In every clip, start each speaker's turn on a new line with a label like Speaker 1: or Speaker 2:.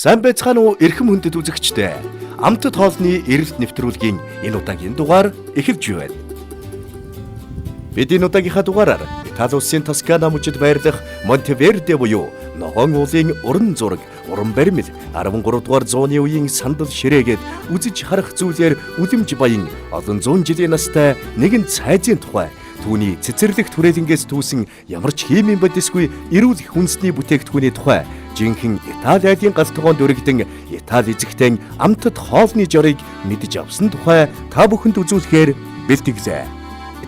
Speaker 1: Сайн байцгаана уу эрхэм хүндэт үзэгчдээ. Амтд хоолны эрэлт нэвтрүүлгийн энэ удаагийн дугаар эхэлж байна. Бид энэ удаагийнхаа дугаараар Итали улсын Тоскана мужид байрлах Монтеверде буюу ногоон уулын уран зураг, уран баримл 13 дугаар зууны үеийн сандал ширээгээд үзэж харах зүйлээр үлэмж баян олон зуун жилийн настай нэгэн цайзын тухай түүний цэцэрлэгт хүрээлэнгээс түүсэн ямар ч химийн бодисгүй эрүүл хүнсний бүтээгдэхүүний тухай жинхэнэ Итали айлын галтгоонд өргөдөн Итали эзэгтэн амтд хоолны жорыг мэдж авсан тухай та бүхэнд үзүүлэхээр бэлтгэлээ.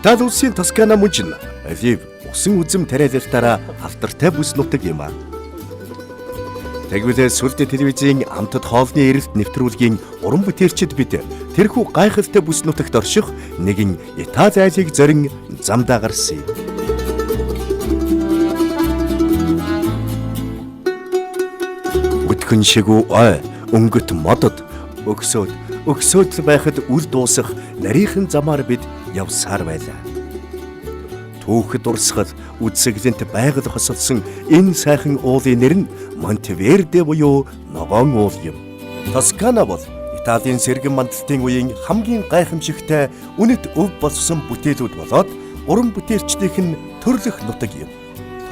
Speaker 1: Итали улсын Тоскана мужид олив усан үзэм тариалалтаараа алдартай бүс нутаг юм а. Тэгвэл сүлд телевизийн амтд хоолны эрэлт нэвтрүүлгийн уран бүтээлчид бид тэрхүү гайхалтай бүс нутагт орших нэгэн Итали айлыг зорин замдаа гарсан. Өтгөн шигүү ой өнгөт модод өгсөөд байхад үл дуусах нарийнхан замаар бид явсаар байлаа. Түүхэд урсгал үдсэглэнт байгаль хосолсон энэ сайхан уулын нэр нь Монтеверде буюу ногоон уул юм. Тоскана бол Италийн сэргэн мандалтын үеийн хамгийн гайхамшигтай үнэт өв болсон бүтээлүүд болоод уран бүтээлчдийн төрлөх нутаг юм.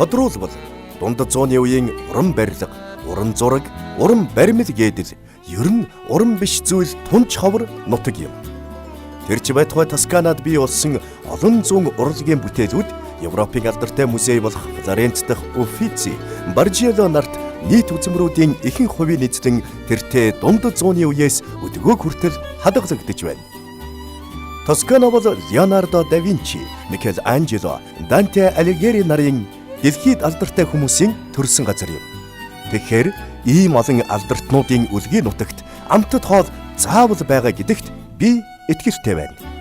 Speaker 1: Тодруулбал дунд зууны үеийн уран барилга, уран зураг, уран баримл гэдэг ер нь уран биш зүйл тунч ховор нутаг юм. Тэрч байтугай Тосканад бий болсон олон зуун урлагийн бүтээлүүд Европын алдартай музей болох Флоренц дахь Uffizi, Bargello нарт нийт үзмрүүдийн ихэнх хувийг эзлэн тэртээ дунд зууны үеэс өдгөө хүртэл хадгалагдж байна. Тоскана бол Леонардо да Винчи, Микеланжело, Данте Алигьери нарын дэлхийд алдартай хүмүүсийн төрсөн газар юм. Тэгэхээр ийм олон алдартнуудын үлгийн нутагт амтд хоол заавал байгаа гэдэгт би итгэлтэй байна.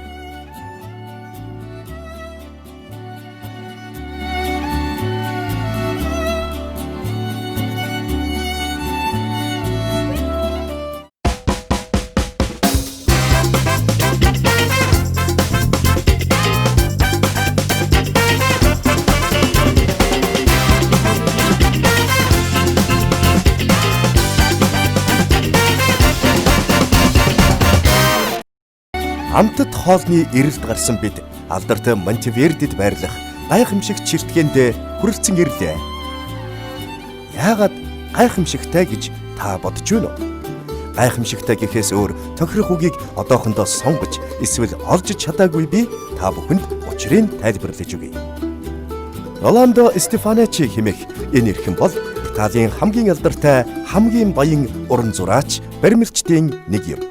Speaker 1: Амтд хоолны эрэлт гарсан бид алдартай Монтевердед байрлах гайхамшиг чиртгэнд хүрэлцэн ирлээ. Яагаад гайхамшигтай гэж та бодож байна уу? Гайхамшигтай гэхээс өөр тохирох үгийг одоохондоо сонгож эсвэл олж чадаагүй би та бүхэнд учрыг тайлбарлаж өгье. Роландо Стефаничи хэмээх энэ эрхэм бол Италийн хамгийн алдартай, хамгийн баян уран зураач, баримлчдын нэг юм.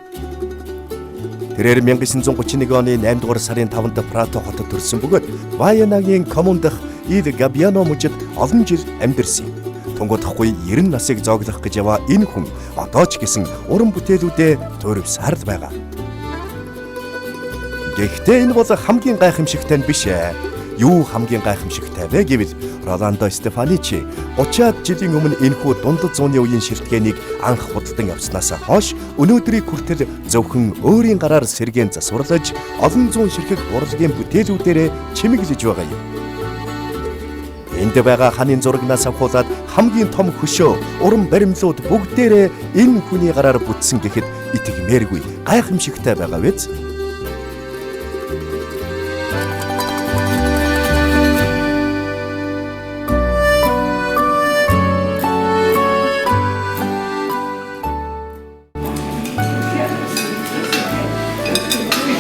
Speaker 1: Тэрээр 1931 оны 8 дугаар сарын 5-нд Прато хотод төрсөн бөгөөд Вайенагийн коммун дахь Ил Габьяно мужид олон жил амьдарсан. Тунгуудахгүй 90 насыг зооглох гэж яваа энэ хүн одоо ч гэсэн уран бүтээлүүдэд туурвсаар л байгаа. Гэхдээ энэ бол хамгийн гайхамшигтай нь биш ээ. Юу хамгийн гайхамшигтай вэ гэвэл Роландо Стефаничи 30-аад жилийн өмнө энэхүү дунд зууны үеийн шилтгэнийг анх худалдан авснаас хойш өнөөдрийг хүртэл зөвхөн өөрийн гараар сэргээн засварлаж олон зуун ширхэг урлагийн бүтээлүүдээр чимэглэж байгаа юм. Энд байгаа ханын зурагнаас авахуулаад хамгийн том хөшөө, уран баримлууд бүгдээрээ энэ хүний гараар бүтсэн гэхэд итгэмээргүй гайхамшигтай байгаа биз?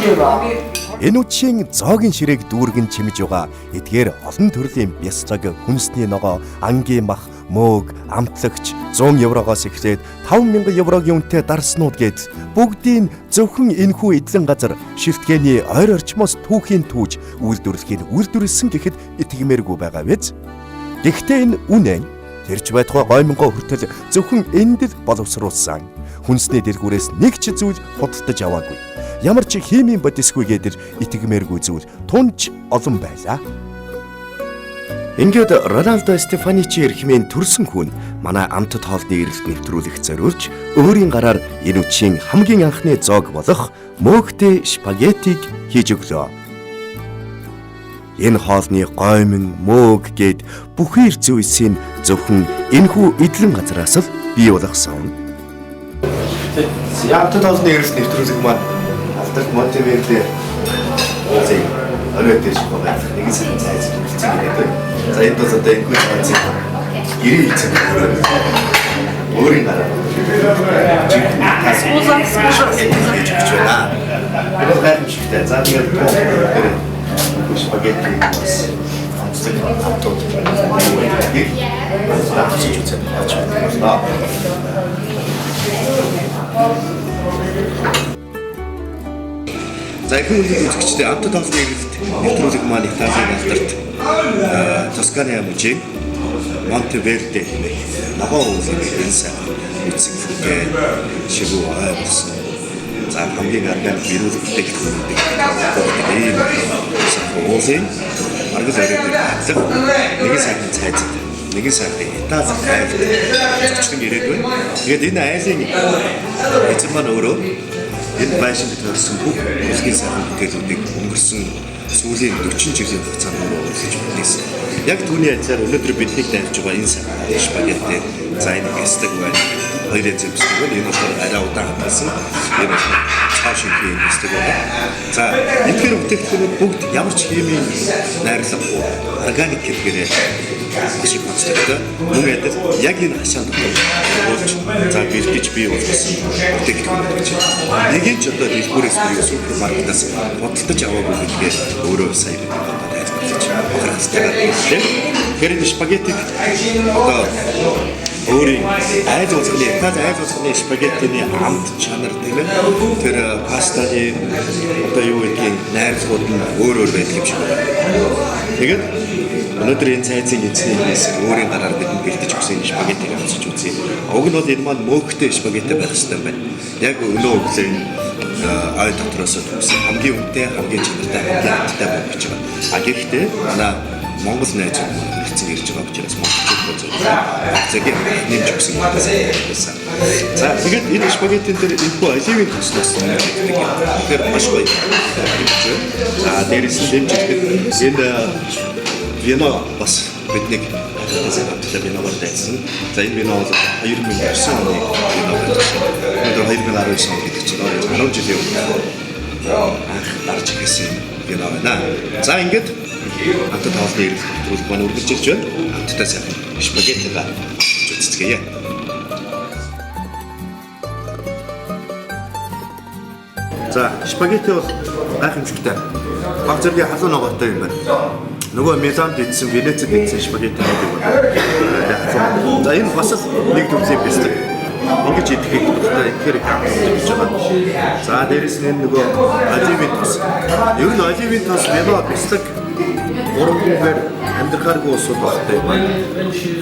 Speaker 1: Энэ үчийн зоогийн ширээг дүүргэн чимж байгаа эдгээр олон төрлийн бясалгаг, хүнсний ногоо, ангийн мах, мөөг, амтлагч 100 еврогоос эхлээд 5,000 еврогийн үнэтэй дарснууд гээд бүгдийн зөвхөн энэхүү эдлэн газар шилтгэний ойр орчмоос түүхийн түүж үйлдвэрлсэн гэхэд итгэмээргүй байгаа биз? Гэхдээ энэ үнэн тэрч байтугай гоймонгоо хүртэл зөвхөн энд л боловсруулсан. Хүнсний дэлгүүрээс нэг ч зүйл худалдаж аваагүй. Ямар ч химийн бодисгүй гэдэр итгэмээргүй зүйл тунч олон байлаа. Ингээд Роландо Стефаничи эрхмийн төрсөн хүн манай амтд хоолны эрэлт нэвтрүүлэх зориулж өөрийн гараар энэ үчийн хамгийн анхны зоог болох мөөгтэй спагеттиг хийж өглөө. Энэ хоолны гоймон, мөөг гээд бүхий зүйлсийн зөвхөн энэхүү эдлэн газараас л бий болгосон. Янт толны эрс нэвтрүүлэг маань алдарт Монтеверде уулзыг оройдэж байгаа. Нэг сайн цайз үлдсэн гэдэг. За энэ бол одоо энэ цайзыг 90 эцэг өөрийн дараа. Энэ гайхамшигтай. За тэгээд спагетти бас онцлог хамтууд нэг авчиж үзэх гэж байна. За их үнэт үзэгчдээ амт толны эрэлт нэвтрүүлэг маань Италийн алдарт Тосканы мужийн Монтеверде хэмээх ногоон уулын энсэн үзэг бүгэ шигүү ойлгосон. За хамгийн аргаар бирүүл бүтээгдэхүүнүүдийг ийм уулын аргал оройд хатлах нэгэн сайхан цайзад нэгэн сайхан Итали айл зочдын ирээд байна. Тэгээд энэ айлын эзэн маань өөрөө энэ байшинд төрсэн бүх бүсгийн сайхан бүтээлүүдийг өнгөрсөн сүүлийн 40 жилийн хугацаанд өөрчлөж бүтээсэн. Яг түүний адилаар өнөөдөр биднийг дайрч байгаа энэ сайхан спагетти за энэ гастаг байна. Хоёр эзэмсдэг бол энэ болохоор арай удаан хатсан. Энэ бол цааш хийх гастаг байна. За энэ төр бүтээгдэхүүнүүд бүгд ямар ч химийн найрлаггүй органик гэдгээрээ маш их онцлогтой. Мөн адил яг энэ хашаанд болж за бэлдэж бий болсон бүтээгдэхүүнүүд гэж. Нэг нь ч одоо дэлгүүрээс буюу супермаркетаас худалдаж аваагүй гэдгээр өөрөө сайн бид одоо тайлбарлаж байгаа. Тэгэхээр энэ спагеттиг одоо өөрийн айл уузганы Итали айл уузганы спагеттины амт чанар тийм ээ. Тэр пастаны одоо юу гэдгийг найрлагууд нь өөр байдаг юм шиг байна. Тэгээд өнөөдөр энэ цайзын эзний хэсэг өөрийн гараар бидэнд бэлдэж өгсөн спагеттиг авчиж үзье. Уг нь бол энэ маань мөөгтэй спагетти байх хэрэгтэй байна. Яг өнөө өглөө энэ ай дотроос төсөн хамгийн үнэтэй, хамгийн чанартай, хамгийн амттай болж байгаа. А гэхдээ манай Монгол найзууд хэлцэн ирж байгаа учраас монголчууд зөвхөн нэмж өгсөн байсан. За тэгээд энэ спагеттин дээр энэхүү оливын төслөөс нэмэгддэг юм. Тэгэхээр маш гоё. За дээрээс нь дэмж ихэд энэ вино бас биднийг хатагтай виноор дайсан. За энэ вино бол 2009 оны вино байсан. Өнөөдөр 2019 он гэдэг чинь 10 жилийн өмнө анх дарж ирсэн вино байна. За ингээд амт толны эрэлт нэвтрүүлэг маань үргэлжилж байна. Амттай сайхан спагеттиг үзцгээе. За спагетти бол гайхамшигтай. Баг зэргийн халуун ногоотой юм байна. Нөгөө Миланд идсэн, Венецид идсэн спагетти гэдэг байна. За энэ бас нэг төвлийн бэлтгэл. Ингэж идэхэд дуртай ихэр гэж байгаа. За дээрэс нь нөгөө оливын тос. Ер нь оливын тос вино бэлтгэл 3 хүнээр амьдрахааргүй усуд багтай байна.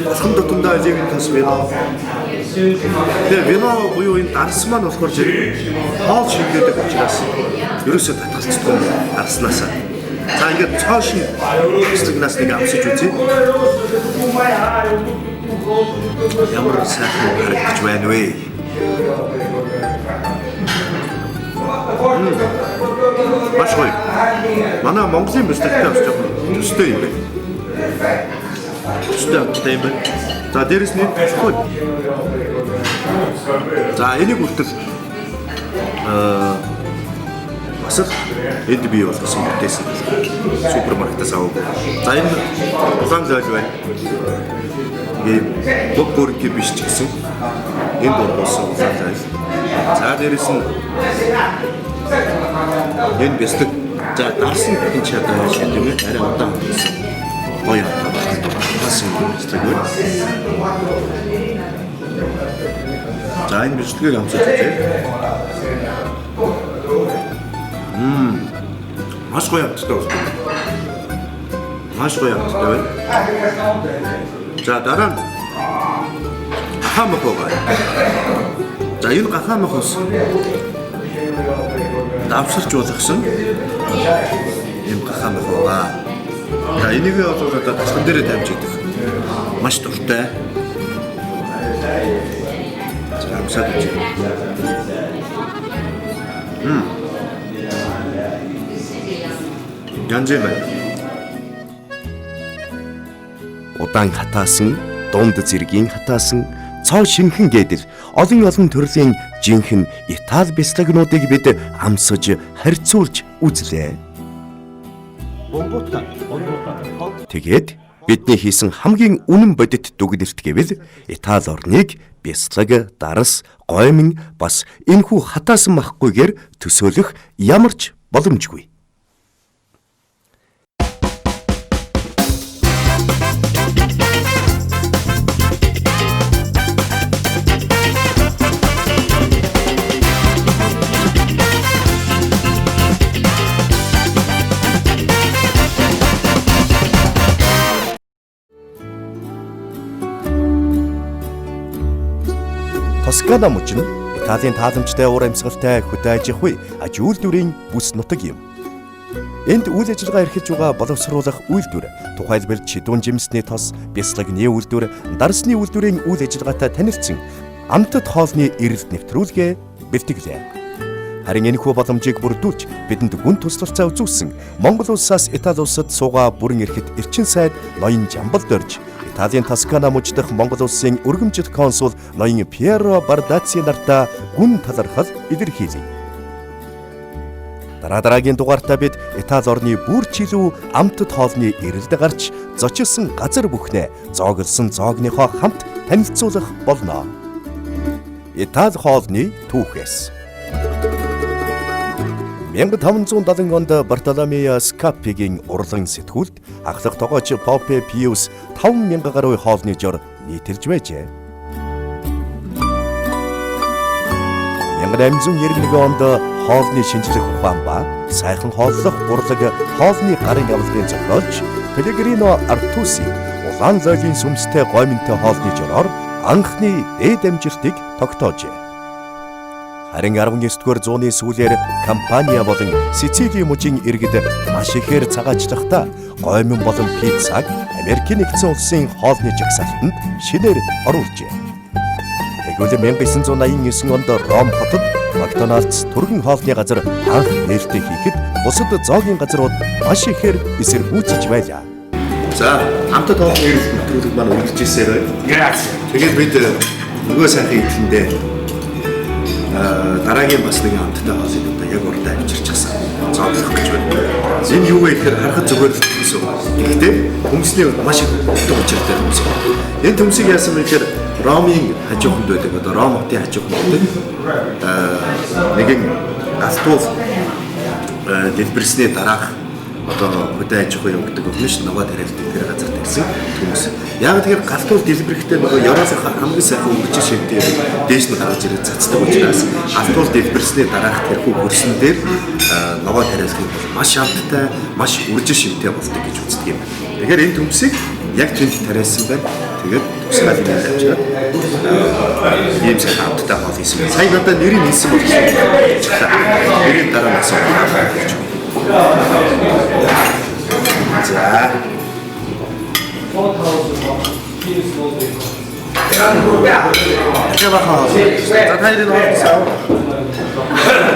Speaker 1: Улхан дотомдоо оливын тос вино. Тэгээ вино буюу энэ дарс маань болохоор хоол шингээдэг учраас ерөөсөө татгалцдаг дарснасаа. За ингээд цоо шин бэлтгэнээс нэг амсаж үзье. Ямар сайхан харагдаж байна вэ? Маш гоё. Манай Монголын бэлтгэлтэй бас жоохон төстэй юм байна. Төстэй юм байна. За дээрэс нь гоё. За энийг хүртэл бас энд бий болсон бүтээсэн супермаркетаас аваагүй. За энэ улаан зойл байна. Ийм бөөрөнтэй биш ч гэсэн энд орсон улаан зойл. За дээрэс нь энэ бэлтгэл за дарсан энэ чадвар байж гэдэг юм арай удаан болсон. Гоё тасан бэлтгэл байна. За энэ бэлтгэлийг амсаж үзье. Маш гоё амттай байна. Маш гоё амттай байна. За дараа нь гахамах байгаа. За энэ гахамах ус давсарч болгосон юм гахамах байгаа. За энийг бол одоо тасган дээрээ тавьж идэх маш дуртай. За амсаад үзье. Янжээ байна. Удаан хатаасан, дунд зэргийн хатаасан, цоо шинхэн гэдэг олон төрлийн жинхэнэ Итали бяцлагнуудыг бид амсаж харьцуулж үзлээ. Тэгээд бидний хийсэн хамгийн үнэн бодит дүгнэлт гэвэл Итали орныг бяцлаг, дарс, гоймин бас энэхүү хатаасан махгүйгээр төсөөлөх ямар ч боломжгүй. Тоскана мужид нь Италийн тааламжтай уур амьсгалтай хөдөө аж ахуй аж үйлдвэрийн бүс нутаг юм. Энд үйл ажиллагаа эрхэлж байгаа боловсруулах үйлдвэр, тухайлбал чидүүн жимсний тос, бяцлагны үйлдвэр, дарсны үйлдвэрийн үйл ажиллагаатай танилцсан амтд хоолны эрэлт нэвтрүүлгээ бэлтгэлээ. Харин энэхүү боломжийг бүрдүүлж бидэнд гүн туслалцаа үзүүлсэн Монгол улсаас Итали улсад суугаа бүрэн эрхэт эрчин сайд ноён Жамбал дорж Италийн Тоскана муж дахь Монгол улсын өргөмжит консул ноён Пьеро Бардаци нартаа гүн талархал илэрхийлье. Дараагийн дугаартаа бид Итали орны бүр ч илүү амтд хоолны эрэлд гарч зочилсон газар бүхнээ зооглосон зоогныхоо хамт танилцуулах болно. Итали хоолны түүхээс 1570 онд Бартоломео Скаппигийн урлан сэтгүүлд ахлах тогооч Попе Пиус 5000 гаруй хоолны жор нийтэлж байжээ. 1891 онд хоолны шинжлэх ухаан ба сайхан хооллох урлаг хоолны гарын авалгын зохиолч Пелегрино Артуси улаан зоолийн сүмстэй гоминтой хоолны жороор анхны дээд амжилтыг тогтоожээ. Харин 19-р зууны сүүлээр Кампания болон Сицилийн мужийн иргэд маш ихээр цагаачлахдаа гомин болон пиццаг Америкийн нэгдсэн улсын хоолны жагсаалтанд шинээр оруулжээ. Тэгвэл 1989 онд Ром хотод Макдоналдс түргэн хоолны газар анх нээлттэй хийхэд бусад зоогийн газрууд маш ихээр эсэргүүцэж байлаа. За, амтд хоолны эрэлт нэвтрүүлэг маань үргэлжлэжээ байна. Тэгээд бид нөгөө сайхан идэндээ дараагийн бас нэг амттай хоолыг одоо яг урдаа авчирчихсан. Зооглох гэж байна. Энэ юу вэ гэхээр харахад зүгээр л төмсөн. Гэхдээ төмсний маш их утга учиртай төмсөн. Энэ төмсийг яасан бэ гэхээр Ромын хажууханд байдаг одоо Ром хотын хажууханд нэгэн галтуул дэлбэрсний дараах одоо хөдөө аж ахуй явагддаг өвнөш нөгөө тариалдаг тэр газар тавьсан хүмүүс. Яг тэгэхээр галтуул дэлбэрэхдээ нөгөө Евразийн хамгийн сайхан үржил шимтээ дээш нь гаргаж ирээд цацдаг учраас галтуул дэлбэрсний дараах тэрхүү хөрсөн дээр нөгөө тариалхыг маш амттай, маш үржил шимтээ болдог гэж үздэг юм. Тэгэхээр энэ төмсийг яг тэнд тариалсан байна. Тэгээд тусгаалыг авчираад ийм сайхан амттай хоол хийсэн. Сайн надад нэрийг хэлсэн бол нэрийн дараа нас гэж. За.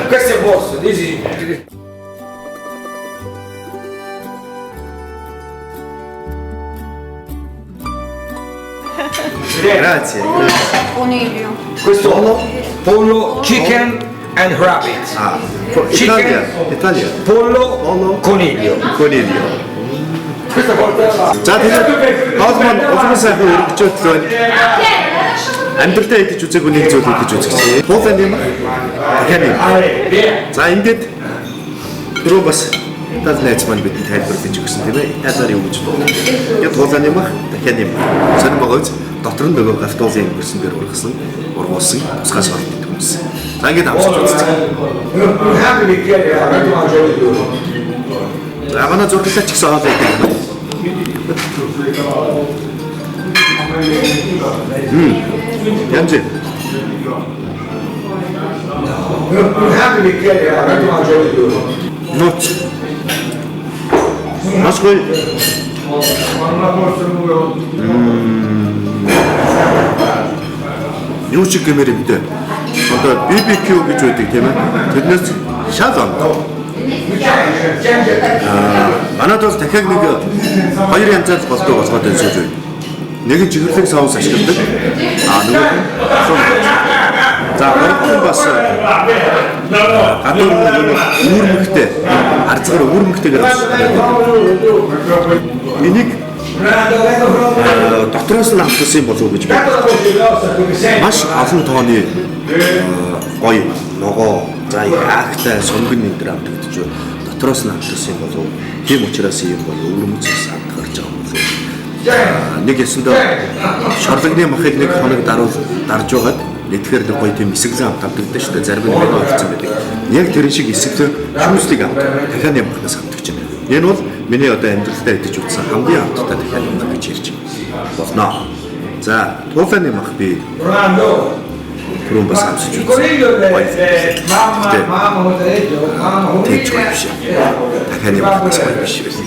Speaker 2: Questo è vostro, dici.
Speaker 1: Grazie.
Speaker 3: Coniglio.
Speaker 2: Questo pollo, chicken and rabbit.
Speaker 1: Ah,
Speaker 2: Chicken,
Speaker 1: Italia.
Speaker 2: pollo, coniglio.
Speaker 1: Coniglio.
Speaker 2: Questa volta
Speaker 1: За тэгээд хоолмон улсын сайхан өргөжөөд байна. Амьдралдаа идэж үзээгүй нэг зүйл идэж үзчихье. Пуулан юм. Тэгэхээр. За ингээд түрүү бас Итали найз маань бидний тайлбарлаж өгсөн тийм ээ. Италиар юу гэж байна? Тэгээд пуулан юм ах, дахиад юм. Сонир байгаа үз. Дотор нь нөгөө галтуулын хөрсөнгээр ургасан, ургуулсан, тусгаас ордог хүмүүс. За ингээд авчиж үзчихье. За манай зурглаач гэсэн хоол байдаг. Янжи. Нот. Машгүй. Юу ч гэмээр юм дээ. Одоо BBQ гэж байдаг тийм ээ. Тэрнээс шал амт. Манайд бол дахиад нэг хоёр янзаар болдог болгоод өнсөж байна. Нэг нь чихэрлэг соус ашигладаг. Нөгөө нь за гурав бас гадуур үүрмэгтэй арцгаар үүрмэгтэйгээр энийг дотроос нь автсан болов гэж байна. Маш олон тооны гоё ногоо за яахтай сонгон нэмтэр авдагдж байна. Дотроос нь автсан болов. Тийм учраас юм гоё өрөмцөс авдаг гарч байгаа болов. Нэг ясандаа шорлогны махыг нэг хоног дарж байгаад тэгэхээр нэг гоё тийм эсэглэн авдагддаг шүү дээ. Зарим нь болсон байдаг. Яг тэр шиг эсэглэн шүүслийг авдаг. Дахианы махнаас авдаг чинь. Энэ бол миний одоо амьдралдаа идэж үзсэн хамгийн амттай дахианы мах гэж ярьж болно. За, туфаны мах би түрүүн бас авчиж үзсэн. Тэгж гоё биш. Дахианы махнаас гоё биш байсан.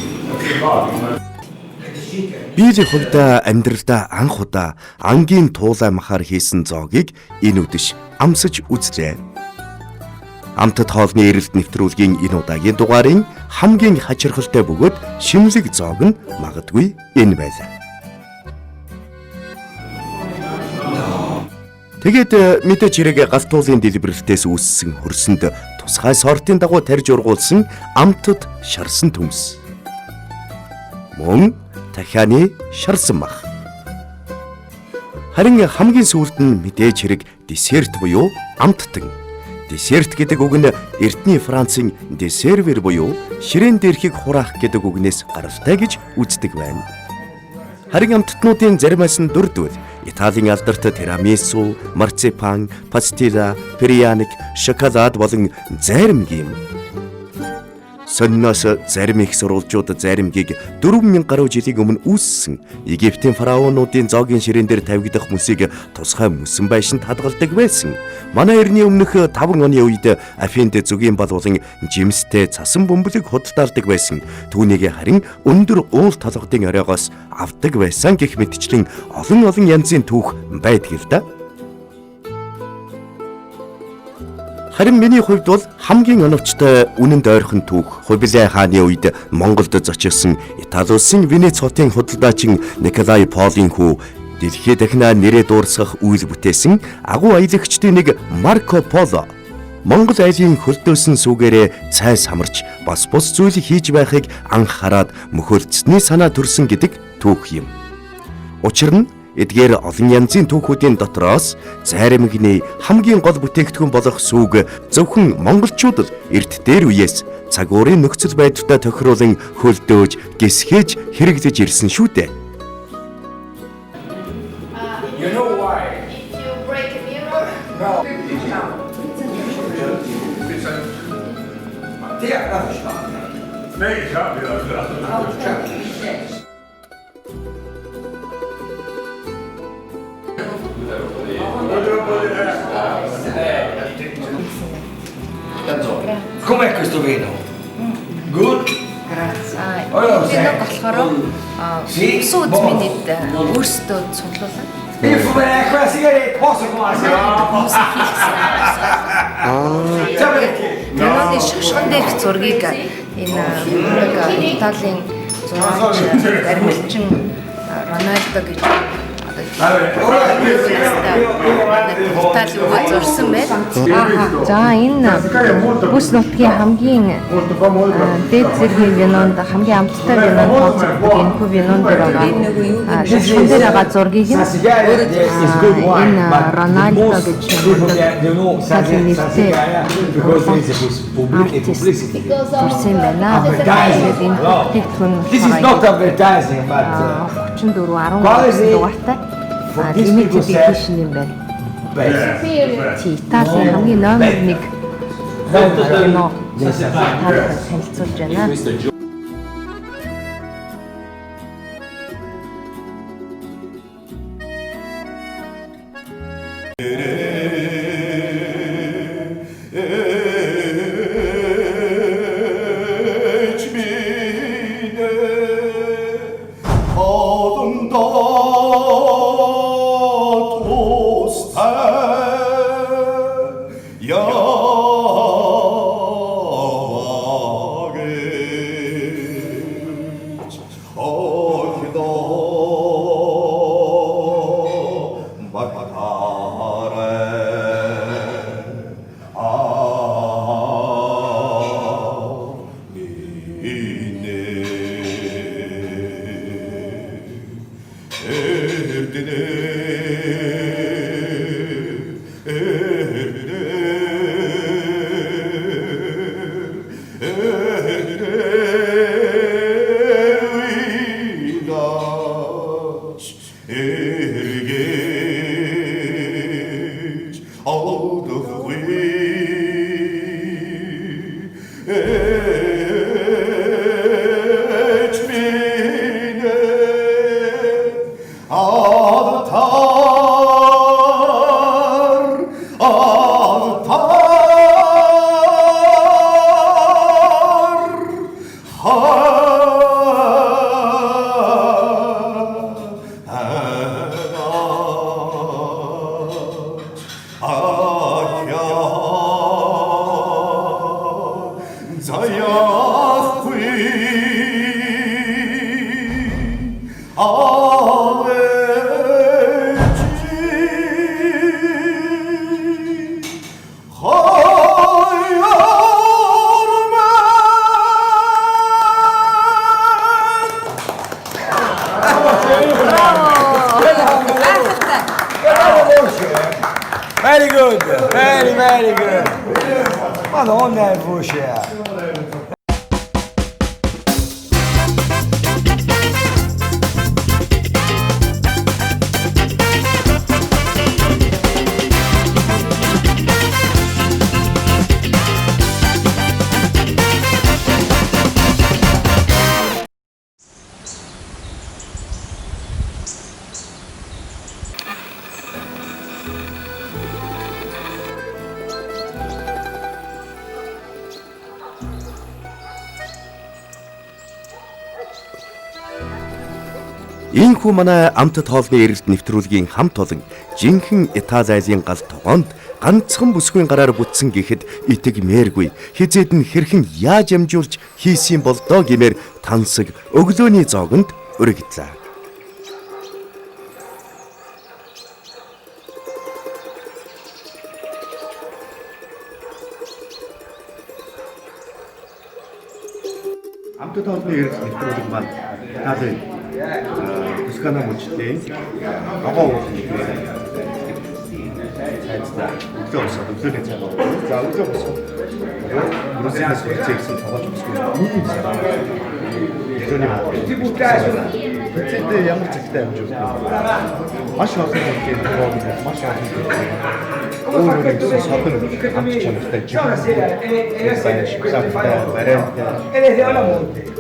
Speaker 1: Би л хувьд амьдралдаа анх удаа ангийн туулай махаар хийсэн зоогийг энэ үдэш амсаж үзлээ. Амтд хоолны эрэлт нэвтрүүлгийн энэ удаагийн дугаарын хамгийн хачирхалтай бөгөөд шимлэг зоог нь магадгүй энэ байлаа. Тэгээд мэдээж хэрэг галтуулын дэлбэрэлтээс үүссэн хөрсөнд тусгай сортын дагуу тарж ургуулсан амтд шарсан төмс. Мөн дахианы шарсан мах. Харин хамгийн сүүлд нь мэдээж хэрэг десерт буюу амттан. Десерт гэдэг үг нь эртний Францын десервер буюу ширээн дээрхийг хураах гэдэг үгнээс гаралтай гэж үздэг байна. Харин амттнуудын заримаас нь дурдвал Италийн алдарт тирамису, марципан, пастила, перьяник, шоколад болон заримгийн сонноос зарим их сурвалжууд заримгийг 4000 гаруй жилийн өмнө үүссэн Египтийн фараонуудын зоогийн ширээн дээр тавигдах мөсийг тусгай мөсөн байшинд хадгалдаг байсан. Манай эртний өмнөх 5 оны үед Афинд зүгийн бал болон жимстэй цасан бөмбөлөг худалдаалдаг байсан. Түүнийг харин өндөр уул толгодын оройгоос авдаг байсан гэх мэтчлэн олон янзын түүх байдаг л да. Харин миний хувьд бол хамгийн оновчтой үнэнд ойрхон түүх Хубилай хааны үед Монголд зочилсон Итали улсын Венец хотын худалдаачин Николай Полын хүү дэлхийд дахина нэрээ дуурсгах үйл бүтээсэн агуу аялагчдын нэг Марко Поло Монгол айлын хөлдөөсөн сүгээрээ цай самарч бас бус зүйл хийж байхыг анх хараад мөхөлдсөний санаа төрсөн гэдэг түүх юм. Учир нь эдгээр олон янзын түүхүүдийн дотроос заримгны хамгийн гол бүтээгдэхүүн болох сүг зөвхөн монголчууд л эрт дээр үеэс цаг уурын нөхцөл байдалтай тохируулан хөлдөөж, гисгээж хэрэглэж ирсэн шүү дээ.
Speaker 2: You know why?
Speaker 3: If you break a mirror,
Speaker 2: No.
Speaker 4: Nee, ich habe wieder.
Speaker 2: Com'è questo vino? Good?
Speaker 5: Grazie.
Speaker 2: Ой,
Speaker 5: Энэ болохоор
Speaker 2: Sì?
Speaker 5: сууд минийд өөрсдөө цуглуулсан.
Speaker 2: Il fumetto, la sigaretta, posso fumare? Ciao perché?
Speaker 5: Тэрний шашган дээрх зургийг энэ Италийн зураач баримлчин Рональдо гэж Итали үгүй зурсан байна. За энэ бүс нутгийн хамгийн дээд зэргийн винонд хамгийн амттай винонд тооцогддог энэ хүү винон дээр байгаа. Шашган дээр байгаа зургийг энэ Рональдо гэж Италийн нэртэй зурсан байна. Тэгээд энэ бүтээгдэхүүн
Speaker 2: This is not advertising, but
Speaker 5: 34 дугаартай limited edition юм байна. Италийн хамгийн номер 1 кино танилцуулж байна.
Speaker 2: Very good. Very good. Madonna, è voce.
Speaker 1: Ийхүү манай амтд хоолны эрэлт нэвтрүүлгийн хамт олон жинхэнэ Итали айлын гал тогоонд ганцхан бүсгүйн гараар бүтсэн гэхэд итэг мээргүй хизээд нь хэрхэн яаж амжуулж хийсэн бол доо гэмээр тансаг өглөөний зоогонд өргөдлээ. Амтд хоолны эрэлт нэвтрүүлэг маань Итали Тоскана мужидын агуу уулын сайдтай өглөөний цаг аа. За өглөө босоо. Русинаас хүрцээсэн тоглож өгсөн. Ийм сайн. Тэд ямар цагтай амж өгсөн. Маш олон зүйлийг тоглож маш олон өөрөөр содон амт чанартай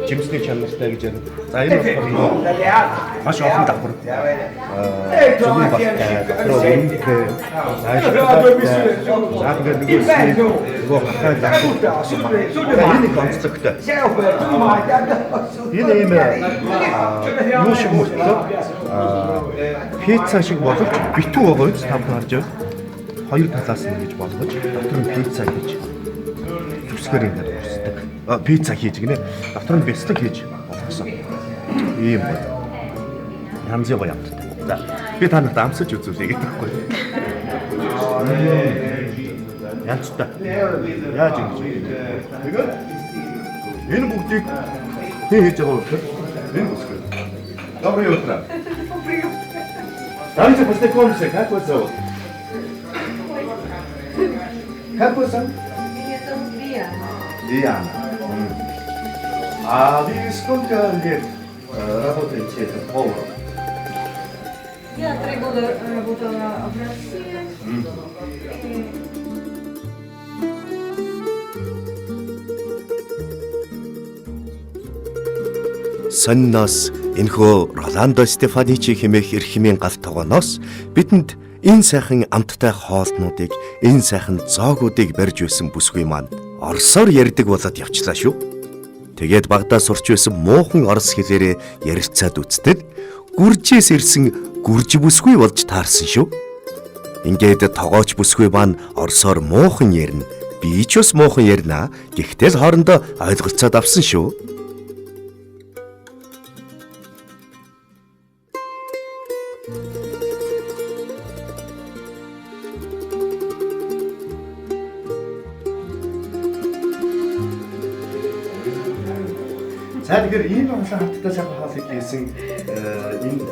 Speaker 1: жимсний чанартай гэж байна. За энэ бол маш олон давхар. Зөвхөн баттай, дотроо нөгөө хахаа давхар. Энэ концепт. Энэ юм юу шиг мөртлөө пицца шиг болгож битүү байгаа үст тавд харж байна. Хоёр талаас нь ингэж болгож дотор нь пицца хийж зүсгээр энэ урсдаг. Пицца хийж гинэ. Дотор нь бэстэг хийж болгосон. Ийм байна. Янз бүр явддаг. За би та нарт амсаж үзүүлээ гэдэг байхгүй. Янзтай. Яаж ингэж вэ? Тэгээд энэ бүгдийг хийж байгаа бол энэ бүсгүй. Доброе утро. Давайте познакомимся, как вас зовут? Как вас зовут?
Speaker 5: Меня зовут Диана.
Speaker 1: Диана. А вы сколько лет работаете поваром?
Speaker 5: Я 3 года работала в России.
Speaker 1: Сонноос энэхүү Роландо Стефаничи хэмээх эр хэмээн гал тогооноос бидэнд энэ сайхан амттай хоолнуудыг, энэ сайхан зоогуудыг барьж байсан бүсгүй маань орсоор ярьдаг болоод явчлаа шүү. Тэгээд Багдаас сурч байсан муухан орос хэлээрээ ярилцаад үзтэл гүржээс ирсэн гүрж бүсгүй болж таарсан шүү. Ингээд тогооч бүсгүй маань орсоор муухан ярина. Би ч бас муухан ярина. Гэхдээ л хоорондоо ойлголцоод авсан шүү. За тэгэхээр ийм олон хаттай сайхан хаалыг хийсэн энэ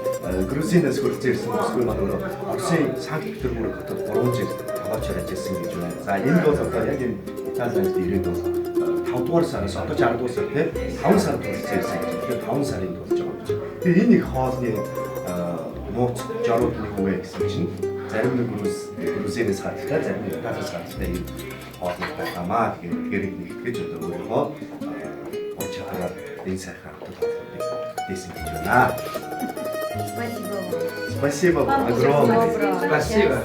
Speaker 1: Грузинаас хөрцөө ирсэн бүсгүй маань өөрөө Оросын Санкт Петербург хотод 3 жил тоглож ажилласан гэж байна. За энд бол одоо яг энэ Италианд ирээд бол 5 дугаар сараас одоо 60 дугаар сар тий 5 сар болсон гэсэн гэж. Тэгэхээр 5 сарын болж байгаа юм чинь. Тэгээ энэ их хоолны нууц жарууд нэг үе гэсэн чинь зарим нэг Грузинээс хаттай, зарим нэг Италиас хаттай юм хоолны байгаамаа. Тэгэхээр нэгтгэж одоо өөрийнхөө ур чадвараар энэ сайхан хоолныг дэсэн гэж байна. Спасибо огромное.
Speaker 2: Спасибо.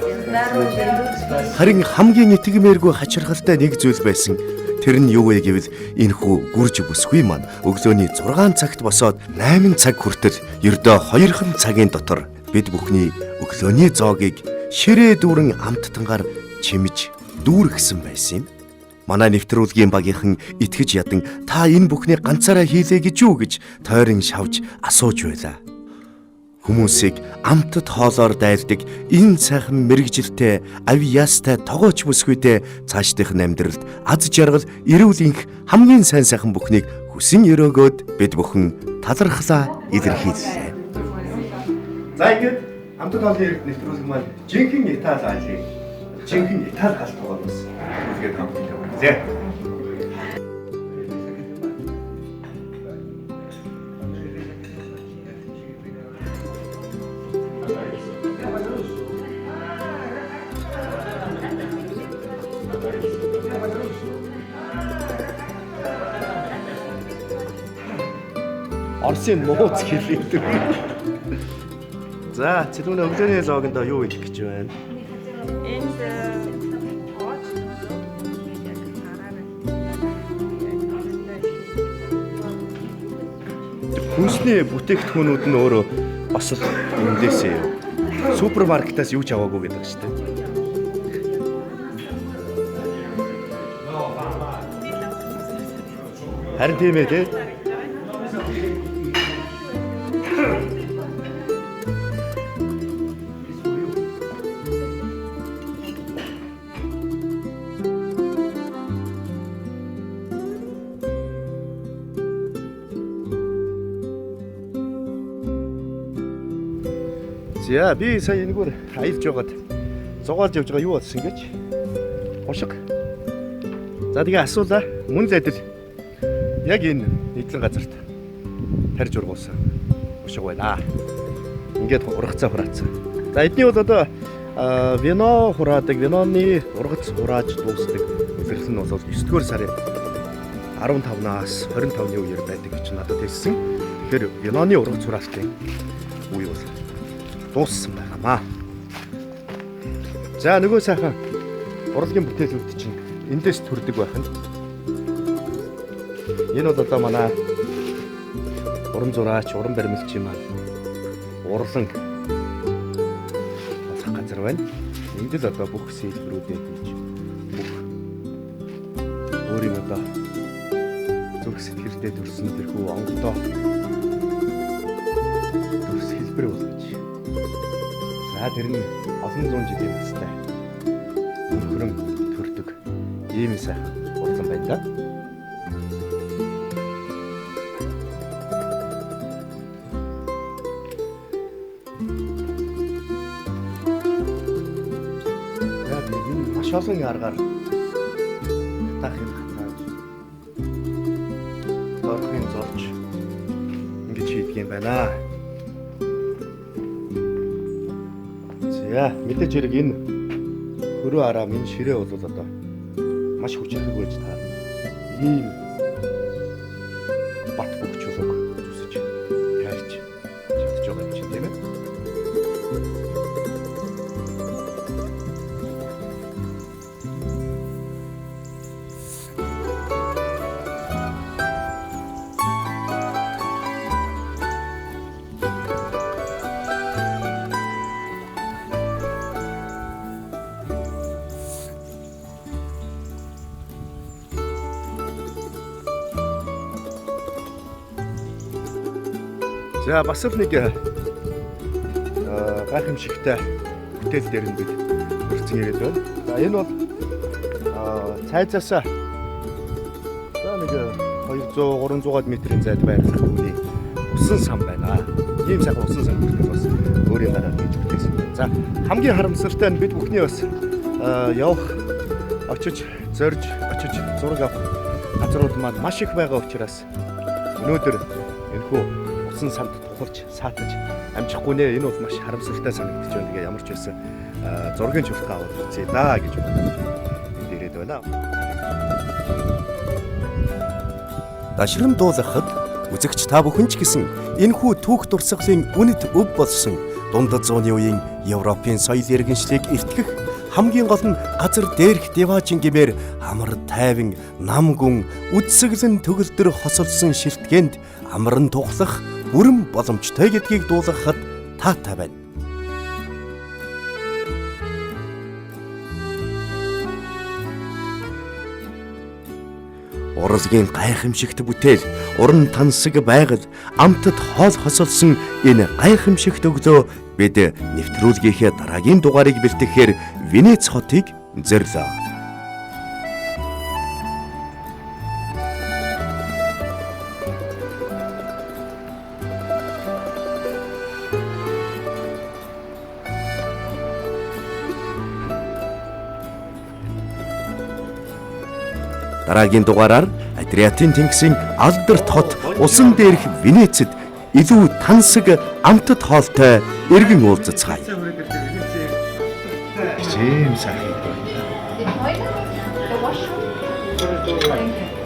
Speaker 1: Харин хамгийн итгэмээргүй хачирхалтай нэг зүйл байсан. Тэр нь юу вэ гэвэл энэхүү гүрж бүсгүй маань өглөөний 6 цагт босоод 8 цаг хүртэл ердөө 2 цагийн дотор бид бүхний өглөөний зоогийг ширээ дүүрэн амттангаар чимж дүүргэсэн байсан юм. Манай нэвтрүүлгийн багийнхан итгэж ядан та энэ бүхний ганцаараа хийлээ гэж юу гэж тойрон шавж асууж байлаа. Хүмүүсийг амтд хоолоор дайлдаг энэ сайхан мэрэгжилтэй авьяастай тогооч бүсгүйтэй цаашдынх нь амьдралд аз жаргал эрүүл энх хамгийн сайн сайхан бүхнийг хүсэн өрөөгөөд бид бүхэн талархлаа илэрхийллээ. За ингээд амтд хоолны нэвтрүүлэг маань жинхэнэ Итали айлыг жинхэнэ Итали галт тоглоос үлгээд хамтдаа үзье. Орсын нууц хэлээд. За, цэлүүнэ өглөөний логонд юу хэлэх гэж байна?
Speaker 6: Энд
Speaker 1: Хүнсний бүтээгдэхүүнүүд нь өөрөө бас л эндээсээ юу. Супермаркетаас юу ч аваагүй гэдэг шүү дээ. Харин тийм ээ тий. За би сая энэгээр аялж байгаад зугаалж явж байгаа юу болсон гэж гушиг. За тэгээ асуулаа. Мөн л адил яг энэ нийтлэн газарт тарж ургуулсан гушиг байна. Ингээд ургацаа хураацсан. За эдний бол одоо вино хураадаг, виноны ургац хурааж дуусдаг үлрэл нь бол 9-р сарын 15-наас 25-ны үеэр байдаг гэж надад хэлсэн. Тэгэхээр виноны ургац хураалтын үе бол дууссан байгаамаа. За нөгөө сайхан урлагийн бүтээлүүд чинь эндээс төрдөг байх нь. Энэ бол одоо манай уран зураач, уран баримлчин маань урлан болох газар байна. Энд л одоо бүх сэлбэрүүдээ хийж бүх өөрийн одоо зүрх сэтгэлдээ төрсөн тэрхүү онгодоо төрс хэлбэр болгож. За тэр нь олон зуун жилийн настай өнхрөн төрдөг ийм сайхан урлан байна да. Яг энэ маш олон аргаар хатаахын хатааж дорхын зорж ингэж хийдэг юм байна. За мэдээж хэрэг энэ хөрөө араа минь ширээ бол одоо маш хүчрэг байж таарна. Ийм бат бөх чулууг зүсэж хайрч чадж байгаа юм чинь тийм ээ. За бас л нэг гайхамшигтай бүтээл дээр нь бид хүрсэн ирээд байна. За энэ бол цайзаас за нэг 200-300 метрийн зайд байрлах үүний усан сан байна. Ийм сайхан усан сан бүртгэл бас өөрийн гараар хийж бүтээсэн байна. За хамгийн харамсалтай нь бид бүхний бас явах очиж зорж очиж зураг авах газрууд маань маш их байгаа учраас өнөөдөр энэхүү усан санд тухарч саатаж амжихгүй нэ, энэ бол маш харамсалтай санагдаж байна. Тэгээ ямар ч байсан зургийн чулгаа аваад үзье да гэж энд ирээд байна. Дашрам дуулахад үзэгч та бүхэн ч гэсэн энэхүү түүх дурсгалын үнэт өв болсон дундад зууны үеийн Европын соёл иргэншлийг эртгэх хамгийн гол нь газар дээрх деважин гэмээр амар тайван нам гүн үдсэглэн төгөлдөр хосолсон шилтгэнд амран тухлах бүрэн боломжтой гэдгийг дуулгахад таатай байна. Урлагийн гайхамшигт бүтээл, уран тансаг байгаль, амтд хоол хосолсон энэ гайхамшигт өглөө бид нэвтрүүлгийнхээ дараагийн дугаарыг бэлтгэхээр Венец хотыг зорилоо. Дараагийн дугаараар Адриатын тэнгисийн алдарт хот усан дээрх Венецэд илүү тансаг амтд хоолтой эргэн уулзцгаая.
Speaker 3: The toilet? The washroom? Thank you.